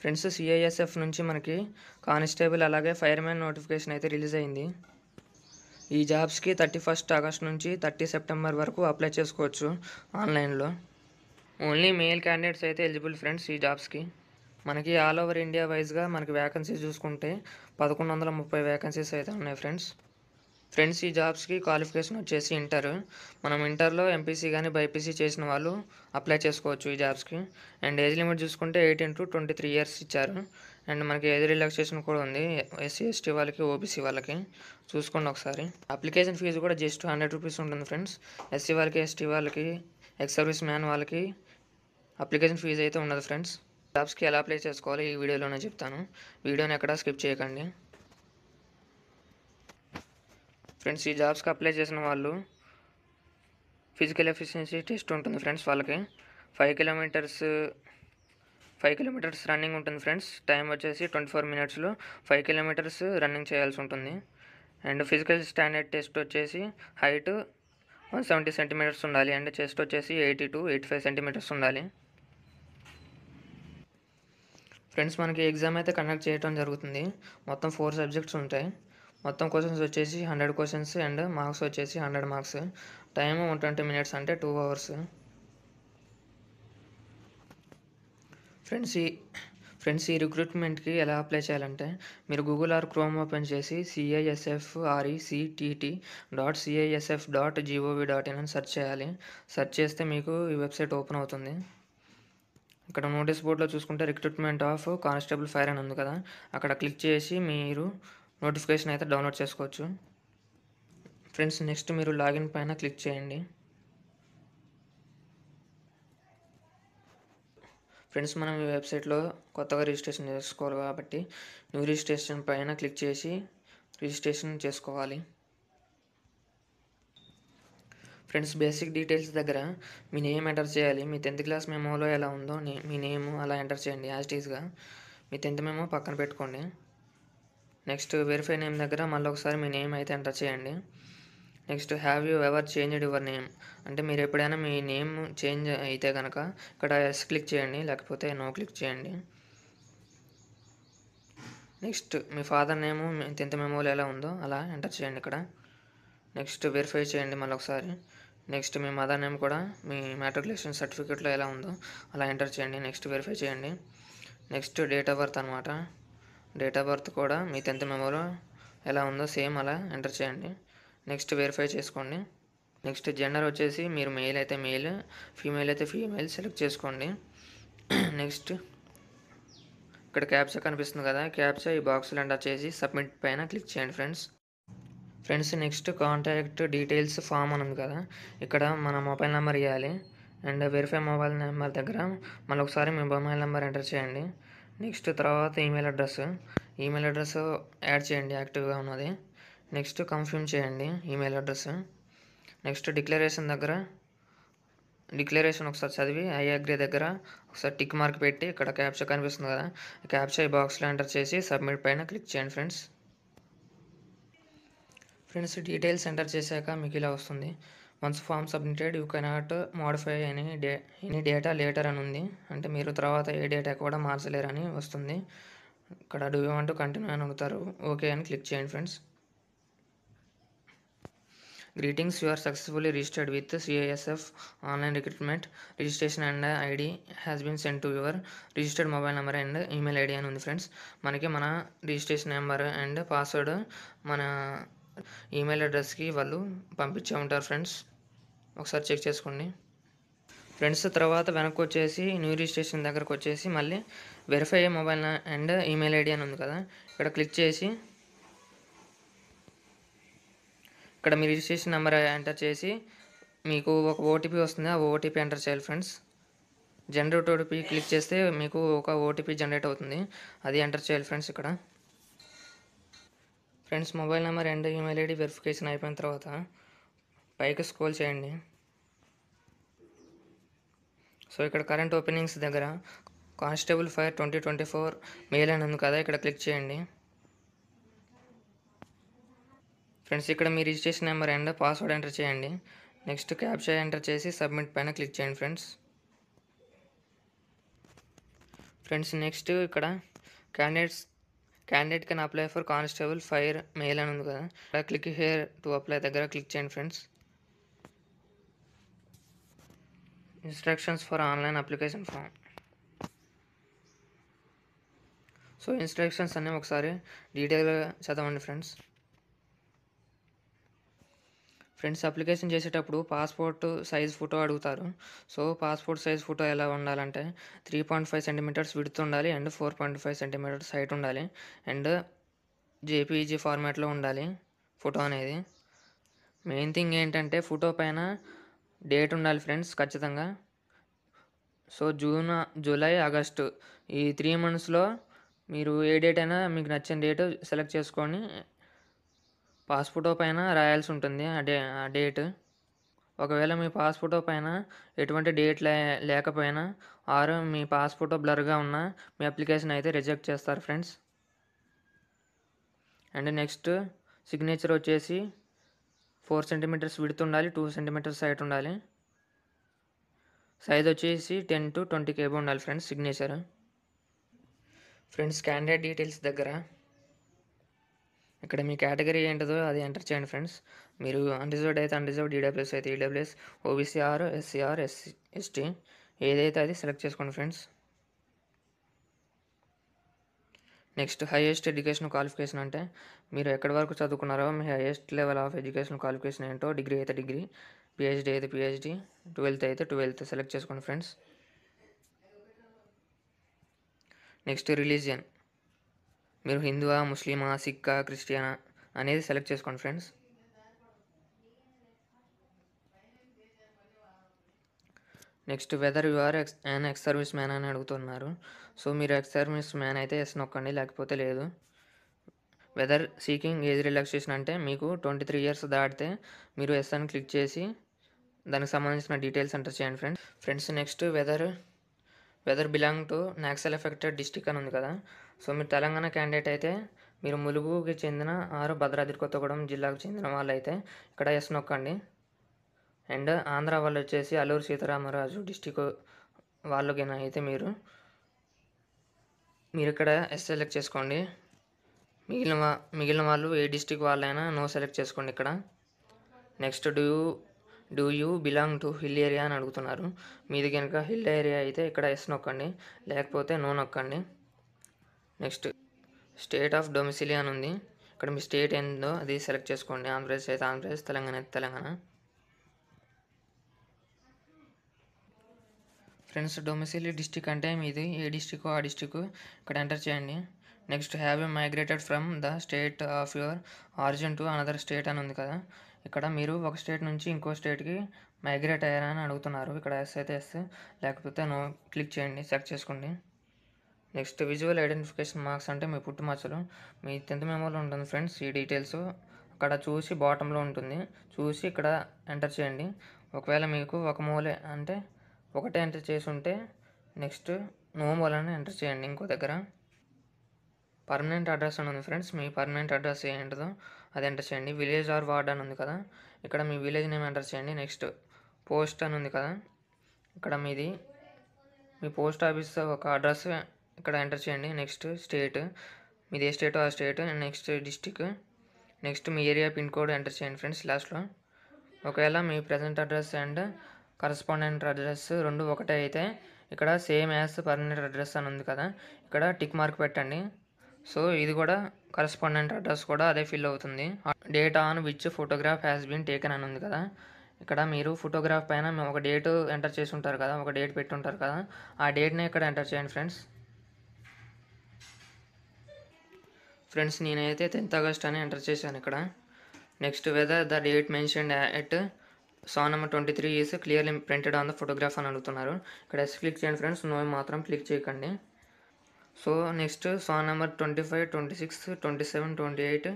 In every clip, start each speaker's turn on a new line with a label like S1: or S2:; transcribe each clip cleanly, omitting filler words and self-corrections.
S1: Friends, CISF నుంచి మనకి constable అలాగే ఫైర్మెన్ నోటిఫికేషన్ అయితే రిలీజ్ అయింది. ఈ జాబ్స్కి 31 ఆగస్ట్ నుంచి 30 సెప్టెంబర్ వరకు అప్లై చేసుకోవచ్చు ఆన్లైన్లో. ఓన్లీ మేల్ క్యాండిడేట్స్ అయితే ఎలిజిబుల్ ఫ్రెండ్స్ ఈ జాబ్స్కి. మనకి ఆల్ ఓవర్ ఇండియా వైజ్గా మనకి వ్యాకెన్సీస్ చూసుకుంటే 1130 వ్యాకెన్సీస్ అయితే ఉన్నాయి ఫ్రెండ్స్ ఈ జాబ్స్కి క్వాలిఫికేషన్ వచ్చేసి ఇంటర్. మనం ఇంటర్లో ఎంపీసీ కానీ బైపీసీ చేసిన వాళ్ళు అప్లై చేసుకోవచ్చు ఈ జాబ్స్కి. అండ్ ఏజ్ లిమిట్ చూసుకుంటే 18 to 23 ఇయర్స్ ఇచ్చారు. అండ్ మనకి ఏజ్ రిలాక్సేషన్ కూడా ఉంది ఎస్సీ ఎస్టీ వాళ్ళకి, ఓబీసీ వాళ్ళకి. చూసుకోండి ఒకసారి. అప్లికేషన్ ఫీజు కూడా జస్ట్ 100 రూపీస్ ఉంటుంది ఫ్రెండ్స్. ఎస్సీ వాళ్ళకి, ఎస్టీ వాళ్ళకి, ఎక్స్ సర్వీస్ మ్యాన్ వాళ్ళకి అప్లికేషన్ ఫీజు అయితే ఉండదు ఫ్రెండ్స్. జాబ్స్కి ఎలా అప్లై చేసుకోవాలో ఈ వీడియోలోనే చెప్తాను. వీడియోని ఎక్కడా స్కిప్ చేయకండి ఫ్రెండ్స్. ఈ జాబ్స్కి అప్లై చేసిన వాళ్ళు ఫిజికల్ ఎఫిషియన్సీ టెస్ట్ ఉంటుంది ఫ్రెండ్స్. వాళ్ళకి 5 కిలోమీటర్స్ రన్నింగ్ ఉంటుంది ఫ్రెండ్స్. టైం వచ్చేసి 24 మినిట్స్లో 5 కిలోమీటర్స్ రన్నింగ్ చేయాల్సి ఉంటుంది. అండ్ ఫిజికల్ స్టాండర్డ్ టెస్ట్ వచ్చేసి హైట్ 170 సెంటీమీటర్స్ ఉండాలి. అండ్ చెస్ట్ వచ్చేసి 80 to 85 సెంటీమీటర్స్ ఉండాలి ఫ్రెండ్స్. మనకి ఎగ్జామ్ అయితే కండక్ట్ చేయడం జరుగుతుంది. మొత్తం 4 సబ్జెక్ట్స్ ఉంటాయి. మొత్తం క్వశ్చన్స్ వచ్చేసి 100 క్వశ్చన్స్ అండ్ మార్క్స్ వచ్చేసి 100 మార్క్స్. టైం 120 మినిట్స్ అంటే 2 అవర్స్. ఫ్రెండ్స్ ఈ రిక్రూట్మెంట్కి ఎలా అప్లై చేయాలంటే మీరు గూగుల్ ఆర్ క్రోమ్ ఓపెన్ చేసి CISFRECTT.CISF.gov.in అని సెర్చ్ చేయాలి. సెర్చ్ చేస్తే మీకు ఈ వెబ్సైట్ ఓపెన్ అవుతుంది. ఇక్కడ నోటీస్ బోర్డులో చూసుకుంటే రిక్రూట్మెంట్ ఆఫ్ కానిస్టేబుల్ ఫైర్ అని ఉంది కదా, అక్కడ క్లిక్ చేసి మీరు నోటిఫికేషన్ అయితే డౌన్లోడ్ చేసుకోవచ్చు ఫ్రెండ్స్. నెక్స్ట్ మీరు లాగిన్ పైన క్లిక్ చేయండి ఫ్రెండ్స్. మనం ఈ వెబ్సైట్లో కొత్తగా రిజిస్ట్రేషన్ చేసుకోవాలి కాబట్టి న్యూ రిజిస్ట్రేషన్ పైన క్లిక్ చేసి రిజిస్ట్రేషన్ చేసుకోవాలి ఫ్రెండ్స్. బేసిక్ డీటెయిల్స్ దగ్గర మీ నేమ్ ఎంటర్ చేయాలి. మీ 10th క్లాస్ మెమోలో ఎలా ఉందో మీ నేమ్ అలా ఎంటర్ చేయండి యాజ్ ఇట్ ఈస్గా. మీ 10th మెమో పక్కన పెట్టుకోండి. నెక్స్ట్ వెరిఫై నేమ్ దగ్గర మళ్ళీ ఒకసారి మీ నేమ్ అయితే ఎంటర్ చేయండి. Next have you ever changed your name అంటే మీరు ఎప్పుడైనా మీ నేమ్ చేంజ్ అయితే కనుక ఇక్కడ ఎస్ క్లిక్ చేయండి, లేకపోతే నో క్లిక్ చేయండి. నెక్స్ట్ మీ ఫాదర్ నేము మీ 10th మెమోలో ఎలా ఉందో అలా ఎంటర్ చేయండి ఇక్కడ. నెక్స్ట్ వెరిఫై చేయండి మళ్ళీ ఒకసారి. నెక్స్ట్ మీ మదర్ నేమ్ కూడా మీ మ్యాట్రికులేషన్ సర్టిఫికేట్లో ఎలా ఉందో అలా ఎంటర్ చేయండి. నెక్స్ట్ వెరిఫై చేయండి. నెక్స్ట్ డేట్ ఆఫ్ బర్త్ అనమాట. డేట్ ఆఫ్ బర్త్ కూడా మీ 10th మెమోలో ఎలా ఉందో సేమ్ అలా ఎంటర్ చేయండి. నెక్స్ట్ వెరిఫై చేసుకోండి. నెక్స్ట్ జెండర్ వచ్చేసి మీరు మేల్ అయితే మేల్, ఫీమేల్ అయితే ఫీమేల్ సెలెక్ట్ చేసుకోండి. నెక్స్ట్ ఇక్కడ క్యాప్చా కనిపిస్తుంది కదా, క్యాప్చా ఈ బాక్స్లో ఎంటర్ చేసి సబ్మిట్ పైన క్లిక్ చేయండి friends. Next contact details form అని ఉంది కదా, ఇక్కడ మన మొబైల్ నెంబర్ ఇవ్వాలి. అండ్ వెరిఫై మొబైల్ నెంబర్ దగ్గర మళ్ళీ ఒకసారి మీ మొబైల్ నెంబర్ ఎంటర్ చేయండి. నెక్స్ట్ తర్వాత ఈమెయిల్ అడ్రస్ యాడ్ చేయండి యాక్టివ్గా ఉన్నది. నెక్స్ట్ కన్ఫర్మ్ చేయండి ఈమెయిల్ అడ్రస్. నెక్స్ట్ డిక్లరేషన్ ఒకసారి చదివి ఐ అగ్రీ దగ్గర ఒకసారి టిక్ మార్క్ పెట్టి ఇక్కడ క్యాప్చా కనిపిస్తుంది కదా, క్యాప్చా ఈ బాక్స్లో ఎంటర్ చేసి సబ్మిట్ పైన క్లిక్ చేయండి ఫ్రెండ్స్. డీటెయిల్స్ ఎంటర్ చేశాక మీకు ఇలా వస్తుంది. Once form submitted you cannot modify any data later అని ఉంది. అంటే మీరు తర్వాత ఏ డేటా కూడా మార్చలేరని వస్తుంది. ఇక్కడ do you want to continue అని అడుగుతారు. ఓకే అని క్లిక్ చేయండి friends. Greetings, you are successfully registered with CISF online recruitment. Registration and ID has been sent to your registered mobile number and email ID అని ఉంది friends. మనకి మన registration number and password మన email అడ్రస్కి వాళ్ళు పంపించే ఉంటారు ఫ్రెండ్స్. ఒకసారి చెక్ చేసుకోండి ఫ్రెండ్స్. తర్వాత వెనక్కి వచ్చేసి న్యూ రిజిస్ట్రేషన్ దగ్గరకు వచ్చేసి మళ్ళీ verify mobile and email ID అని ఉంది కదా, ఇక్కడ క్లిక్ చేసి ఇక్కడ మీ రిజిస్ట్రేషన్ నెంబర్ ఎంటర్ చేసి మీకు ఒక ఓటీపీ వస్తుంది. ఆ ఓటీపీ ఎంటర్ చేయాలి ఫ్రెండ్స్. జనరేట్ ఓటీపీ క్లిక్ చేస్తే మీకు ఒక ఓటీపీ జనరేట్ అవుతుంది, అది ఎంటర్ చేయాలి ఫ్రెండ్స్ ఇక్కడ. Friends mobile number and email ID verification అయిపోయిన తర్వాత పైకి స్క్రోల్ చేయండి. సో ఇక్కడ కరెంట్ ఓపెనింగ్స్ దగ్గర కానిస్టేబుల్ ఫైర్ 2024 మెయిల్ అని ఉంది కదా, ఇక్కడ క్లిక్ చేయండి ఫ్రెండ్స్. ఇక్కడ మీ registration number and password enter చేయండి. నెక్స్ట్ క్యాప్చా ఎంటర్ చేసి సబ్మిట్ పైన క్లిక్ చేయండి ఫ్రెండ్స్ నెక్స్ట్ ఇక్కడ candidate can apply for constable fire male అని ఉంది కదా, ఇక్కడ క్లిక్ హియర్ టు అప్లై దగ్గర క్లిక్ చేయండి friends. Instructions for online application form. So instructions అన్నీ ఒకసారి డీటెయిల్గా చదవండి ఫ్రెండ్స్. అప్లికేషన్ చేసేటప్పుడు పాస్పోర్ట్ సైజ్ ఫోటో అడుగుతారు. సో పాస్పోర్ట్ సైజ్ ఫోటో ఎలా ఉండాలంటే 3.5 సెంటీమీటర్స్ విడ్త్ ఉండాలి అండ్ 4.5 సెంటీమీటర్స్ హైట్ ఉండాలి అండ్ జేపీజీ ఫార్మాట్లో ఉండాలి ఫోటో అనేది. మెయిన్ థింగ్ ఏంటంటే ఫోటో పైన డేట్ ఉండాలి ఫ్రెండ్స్ ఖచ్చితంగా. సో జూలై ఆగస్టు ఈ 3 monthsలో మీరు ఏ డేట్ అయినా మీకు నచ్చిన డేట్ సెలెక్ట్ చేసుకొని పాస్పోర్టో పైన రాయాల్సి ఉంటుంది ఆ డేట్. ఒకవేళ మీ పాస్పోర్టో పైన ఎటువంటి డేట్ లేకపోయినా ఆరు మీ పాస్పోర్టో బ్లర్గా ఉన్న మీ అప్లికేషన్ అయితే రిజెక్ట్ చేస్తారు ఫ్రెండ్స్. అండ్ నెక్స్ట్ సిగ్నేచర్ వచ్చేసి 4 సెంటీమీటర్స్ విడ్త్ ఉండాలి, 2 సెంటీమీటర్స్ హైట్ ఉండాలి. సైజ్ వచ్చేసి 10 to 20 KB ఉండాలి ఫ్రెండ్స్ సిగ్నేచర్. క్యాండిడేట్ డీటెయిల్స్ దగ్గర ఇక్కడ మీ కేటగిరీ ఏంటిదో అది ఎంటర్ చేయండి ఫ్రెండ్స్. మీరు అన్రిజర్వ్డ్ అయితే అన్రిజర్వ్డ్, ఈడబ్ల్యూఎస్ అయితే ఈడబ్ల్యూఎస్, ఓబీసీఆర్, ఎస్సీఆర్, ఎస్టీ ఏదైతే అది సెలెక్ట్ చేసుకోండి friends. Next highest education qualification అంటే మీరు ఎక్కడి వరకు చదువుకున్నారో మీ highest level of education qualification ఏంటో, డిగ్రీ అయితే డిగ్రీ, పిహెచ్డీ అయితే పిహెచ్డీ, 12th అయితే 12th సెలెక్ట్ చేసుకోండి ఫ్రెండ్స్. నెక్స్ట్ రిలీజియన్, మీరు హిందువా, ముస్లిమా, సిక్కా, క్రిస్టియనా అనేది సెలెక్ట్ చేసుకోండి friends. Next whether you are ex service man అని అడుగుతున్నారు. సో మీరు ఎక్స్ సర్వీస్ మ్యాన్ అయితే ఎస్ నొక్కండి, లేకపోతే లేదు. వెదర్ సీకింగ్ ఏజ్ రిలాక్సేషన్ అంటే మీకు 23 years దాటితే మీరు ఎస్ అని క్లిక్ చేసి దానికి సంబంధించిన డీటెయిల్స్ ఎంటర్ చేయండి friends. Next weather belong to Naxal affected district అని ఉంది కదా. సో మీరు తెలంగాణ క్యాండిడేట్ అయితే మీరు ములుగుకి చెందిన భద్రాద్రి కొత్తగూడెం జిల్లాకు చెందిన వాళ్ళు అయితే ఇక్కడ ఎస్ నొక్కండి. అండ్ ఆంధ్ర వాళ్ళు వచ్చేసి అల్లూరు సీతారామరాజు డిస్టిక్ వాళ్ళకైనా అయితే మీరు ఇక్కడ ఎస్ సెలెక్ట్ చేసుకోండి. మిగిలిన వాళ్ళు ఏ డిస్టిక్ వాళ్ళైనా నో సెలెక్ట్ చేసుకోండి ఇక్కడ. Next do you belong to hill area అని అడుగుతున్నారు. మీది కనుక హిల్ ఏరియా అయితే ఇక్కడ ఎస్ నొక్కండి, లేకపోతే నో నొక్కండి. నెక్స్ట్ స్టేట్ ఆఫ్ డొమిసిలి అని ఉంది. ఇక్కడ మీ స్టేట్ ఏందో అది సెలెక్ట్ చేసుకోండి. ఆంధ్రప్రదేశ్ అయితే ఆంధ్రప్రదేశ్, తెలంగాణ అయితే తెలంగాణ. డొమిసిలి డిస్టిక్ అంటే మీది ఏ డిస్టిక్ ఆ డిస్టిక్ ఇక్కడ ఎంటర్ చేయండి. Next have you migrated from the state of your origin to another state అని ఉంది కదా. ఇక్కడ మీరు ఒక స్టేట్ నుంచి ఇంకో స్టేట్కి మైగ్రేట్ అయ్యారని అడుగుతున్నారు. ఇక్కడ ఎస్ అయితే ఎస్, లేకపోతే నో క్లిక్ చేయండి, సెలెక్ట్ చేసుకోండి. నెక్స్ట్ విజువల్ ఐడెంటిఫికేషన్ మార్క్స్ అంటే మీ పుట్టుమచ్చలు మీ 10th మెమోలో ఉంటుంది ఫ్రెండ్స్. ఈ డీటెయిల్స్ అక్కడ చూసి బాటంలో ఉంటుంది, చూసి ఇక్కడ ఎంటర్ చేయండి. ఒకవేళ మీకు ఒక మూలే అంటే ఒకటే ఎంటర్ చేసి ఉంటే నెక్స్ట్ నో మూలని ఎంటర్ చేయండి. ఇంకో దగ్గర పర్మనెంట్ అడ్రస్ అని ఉంది ఫ్రెండ్స్. మీ పర్మనెంట్ అడ్రస్ ఏంటిదో అది ఎంటర్ చేయండి. విలేజ్ ఆర్ వార్డ్ అని ఉంది కదా, ఇక్కడ మీ విలేజ్ నేమ్ ఎంటర్ చేయండి. నెక్స్ట్ పోస్ట్ అని ఉంది కదా, ఇక్కడ మీ పోస్ట్ ఆఫీస్ ఒక అడ్రస్ ఇక్కడ ఎంటర్ చేయండి. నెక్స్ట్ స్టేట్, మీది ఏ స్టేటో ఆ స్టేట్. నెక్స్ట్ డిస్టిక్, నెక్స్ట్ మీ ఏరియా పిన్ కోడ్ ఎంటర్ చేయండి ఫ్రెండ్స్ లాస్ట్లో. ఒకవేళ మీ present address and correspondent address రెండు ఒకటే అయితే ఇక్కడ సేమ్ యాజ్ పర్మనెంట్ అడ్రస్ అని ఉంది కదా, ఇక్కడ టిక్ మార్క్ పెట్టండి. సో ఇది కూడా కరస్పాండెంట్ అడ్రస్ కూడా అదే ఫిల్ అవుతుంది. Date on which photograph has been taken అని ఉంది కదా, ఇక్కడ మీరు ఫోటోగ్రాఫ్ పైన ఒక డేట్ ఎంటర్ చేసి ఉంటారు కదా, ఒక డేట్ పెట్టి ఉంటారు కదా, ఆ డేట్ని ఇక్కడ ఎంటర్ చేయండి ఫ్రెండ్స్. నేనైతే 10th August అని ఎంటర్ చేశాను ఇక్కడ. Next whether the date mentioned at song number 23 is clearly printed on the photograph అని అడుగుతున్నారు. ఇక్కడ ఎస్ క్లిక్ చేయండి ఫ్రెండ్స్, నో మాత్రం క్లిక్ చేయకండి. సో నెక్స్ట్ సాంగ్ నెంబర్ 25, 26, 27, 28,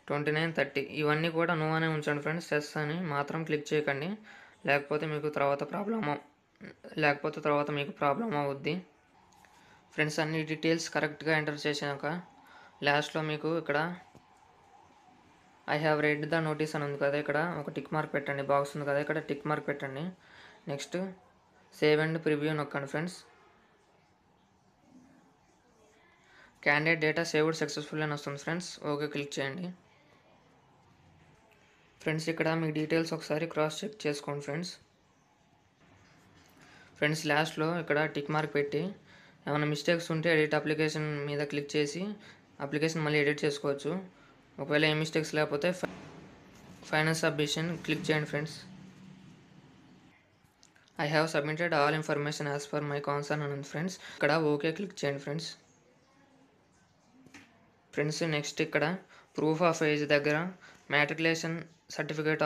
S1: 29, 30 ఇవన్నీ కూడా నో అనే ఉంచండి ఫ్రెండ్స్. ఎస్ అని మాత్రం క్లిక్ చేయకండి, లేకపోతే మీకు తర్వాత ప్రాబ్లం అవుద్ది ఫ్రెండ్స్. అన్ని డీటెయిల్స్ కరెక్ట్గా ఎంటర్ చేశాక లాస్ట్లో మీకు ఇక్కడ I have read the notice అని ఉంది కదా, ఇక్కడ ఒక టిక్ మార్క్ పెట్టండి. బాక్స్ ఉంది కదా, ఇక్కడ టిక్ మార్క్ పెట్టండి. నెక్స్ట్ సేవ్ అండ్ ప్రివ్యూ నొక్కండి friends. Candidate data saved successful అని వస్తుంది ఫ్రెండ్స్. ఓకే క్లిక్ చేయండి. ఫ్రెండ్స్ ఇక్కడ మీ డీటెయిల్స్ ఒకసారి క్రాస్ చెక్ చేసుకోండి ఫ్రెండ్స్ లాస్ట్లో ఇక్కడ టిక్ మార్క్ పెట్టి ఏమైనా మిస్టేక్స్ ఉంటే ఎడిట్ అప్లికేషన్ మీద క్లిక్ చేసి అప్లికేషన్ మళ్ళీ ఎడిట్ చేసుకోవచ్చు. ఒకవేళ ఏ మిస్టేక్స్ లేకపోతే ఫైనల్ సబ్మిషన్ క్లిక్ చేయండి friends. I have submitted all information as per my concern అని ఉంది ఫ్రెండ్స్. ఇక్కడ ఓకే క్లిక్ చేయండి ఫ్రెండ్స్. నెక్స్ట్ ఇక్కడ ప్రూఫ్ ఆఫ్ ఏజ్ దగ్గర మ్యాట్రికులేషన్ సర్టిఫికేట్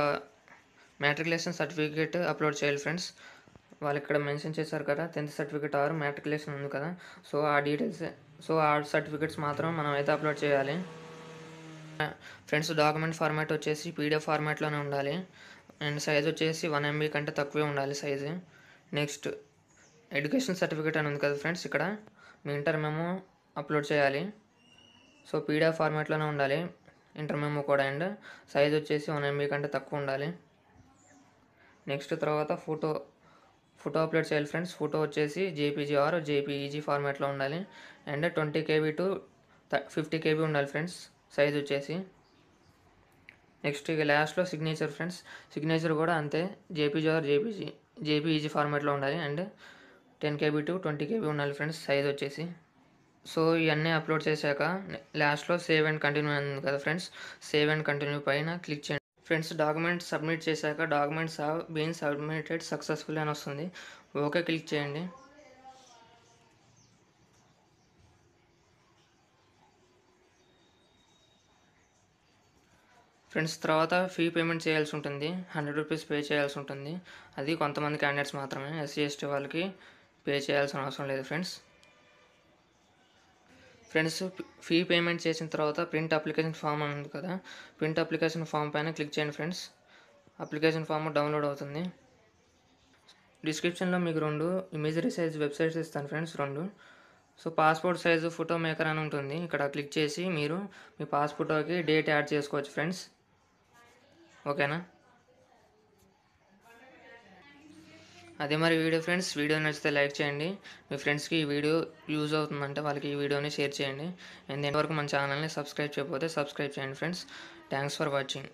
S1: అప్లోడ్ చేయాలి ఫ్రెండ్స్. వాళ్ళు ఇక్కడ మెన్షన్ చేశారు కదా 10th సర్టిఫికేట్ ఆర్ మ్యాట్రికులేషన్ ఉంది కదా, సో ఆ డీటెయిల్స్ ఆ సర్టిఫికేట్స్ మాత్రం మనం అయితే అప్లోడ్ చేయాలి ఫ్రెండ్స్. డాక్యుమెంట్ ఫార్మాట్ వచ్చేసి పీడిఎఫ్ ఫార్మాట్లోనే ఉండాలి అండ్ సైజ్ వచ్చేసి 1 MB కంటే తక్కువే ఉండాలి సైజు. నెక్స్ట్ ఎడ్యుకేషన్ సర్టిఫికేట్ అని ఉంది కదా ఫ్రెండ్స్, ఇక్కడ మీ ఇంటర్ మెమో అప్లోడ్ చేయాలి. సో పీడిఎఫ్ ఫార్మాట్లోనే ఉండాలి ఇంటర్ మెమో కూడా అండ్ సైజ్ వచ్చేసి 1 MB కంటే తక్కువ ఉండాలి. నెక్స్ట్ తర్వాత ఫోటో అప్లోడ్ చేయాలి ఫ్రెండ్స్. ఫోటో వచ్చేసి JPG ఆర్ JPEG ఫార్మాట్లో ఉండాలి అండ్ 20 KB to 50 KB ఉండాలి ఫ్రెండ్స్ సైజ్ వచ్చేసి. నెక్స్ట్ ఇక లాస్ట్లో సిగ్నేచర్ ఫ్రెండ్స్. సిగ్నేచర్ కూడా అంతే JPG ఆర్ JPEG ఫార్మాట్లో ఉండాలి అండ్ 10 KB to 20 KB ఉండాలి ఫ్రెండ్స్ సైజ్ వచ్చేసి. సో ఇవన్నీ అప్లోడ్ చేశాక లాస్ట్లో సేవ్ అండ్ కంటిన్యూ ఉంది కదా ఫ్రెండ్స్, సేవ్ అండ్ కంటిన్యూ పైన క్లిక్ చేయండి ఫ్రెండ్స్. డాక్యుమెంట్స్ సబ్మిట్ చేశాక documents have been submitted successful అని వస్తుంది. ఓకే క్లిక్ చేయండి ఫ్రెండ్స్. తర్వాత ఫీ పేమెంట్ చేయాల్సి ఉంటుంది, 100 రూపీస్ పే చేయాల్సి ఉంటుంది. అది కొంతమంది క్యాండిడేట్స్ మాత్రమే, SC ST వాళ్ళకి పే చేయాల్సిన అవసరం లేదు ఫ్రెండ్స్. ఫీ పేమెంట్ చేసిన తర్వాత ప్రింట్ అప్లికేషన్ ఫామ్ అని ఉంది కదా, ప్రింట్ అప్లికేషన్ ఫామ్ పైన క్లిక్ చేయండి ఫ్రెండ్స్. అప్లికేషన్ ఫామ్ డౌన్లోడ్ అవుతుంది. డిస్క్రిప్షన్లో మీకు 2 ఇమేజరీ సైజ్ వెబ్సైట్స్ ఇస్తాను friends 2. So passport size photo maker అని ఉంటుంది, ఇక్కడ క్లిక్ చేసి మీరు మీ పాస్పోర్ట్కి డేట్ యాడ్ చేసుకోవచ్చు ఫ్రెండ్స్. ఓకేనా, అదే మరి వీడియో ఫ్రెండ్స్. వీడియో నచ్చితే లైక్ చేయండి, మీ ఫ్రెండ్స్కి ఈ వీడియో యూజ్ అవుతుందంటే వాళ్ళకి ఈ వీడియోని షేర్ చేయండి. అండ్ ఇంతవరకు మన ఛానల్ని సబ్స్క్రైబ్ చేయకపోతే సబ్స్క్రైబ్ చేయండి ఫ్రెండ్స్. Thanks for watching.